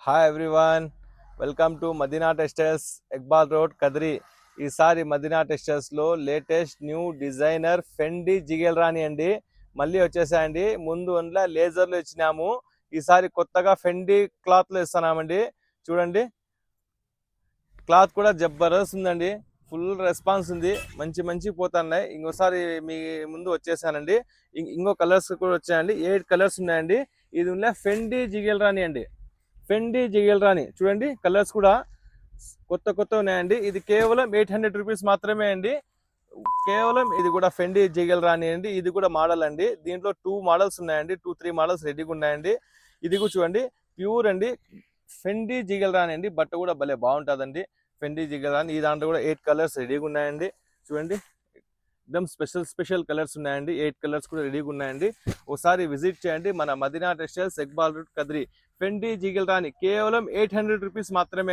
Hi everyone, welcome to Madina textiles, Iqbal road, Kadiri. ఈసారి మదీనా టెక్స్టైల్స్లో latest new designer Fendi Jigel Rani అండి మళ్ళీ వచ్చేసాయండి. ముందు అందులో లేజర్లు ఇచ్చినాము, ఈసారి కొత్తగా ఫెండి క్లాత్లో ఇస్తున్నామండి. చూడండి, క్లాత్ కూడా జబర్దస్త్ ఉందండి. ఫుల్ రెస్పాన్స్ ఉంది, మంచి మంచి పోతున్నాయి. ఇంకోసారి మీ ముందు వచ్చేసానండి. ఇంకో కలర్స్ కూడా వచ్చాయండి. 8 కలర్స్ ఉన్నాయండి. ఇది ఉన్న ఫెండి జిగేల్ రాణి అండి. ఫెండి జిగేల్ రాణి చూడండి, కలర్స్ కూడా కొత్త కొత్త ఉన్నాయండి. ఇది కేవలం 800 రూపీస్ మాత్రమే అండి. కేవలం ఇది కూడా ఫెండి జిగేల్ రాణి అండి. ఇది కూడా మోడల్ అండి. దీంట్లో 2 మోడల్స్ ఉన్నాయండి, 2-3 మోడల్స్ రెడీగా ఉన్నాయండి. ఇది కూడా చూడండి, ప్యూర్ అండి, ఫెండి జిగేల్ రాణి అండి. బట్ట కూడా భలే బాగుంటుందండి. ఫెండి జిగేల్ రాణి, ఈ దాంట్లో కూడా 8 కలర్స్ రెడీగా ఉన్నాయండి. చూడండి, एकदम స్పెషల్ కలర్స్ ఉన్నాయండి. 8 కలర్స్ కూడా రెడీగా ఉన్నాయండి. ఒకసారి విజిట్ చేయండి మన Madina textiles, Iqbal road, Kadiri. Fendi Jigel Rani కేవలం 800 రూపీస్ మాత్రమే.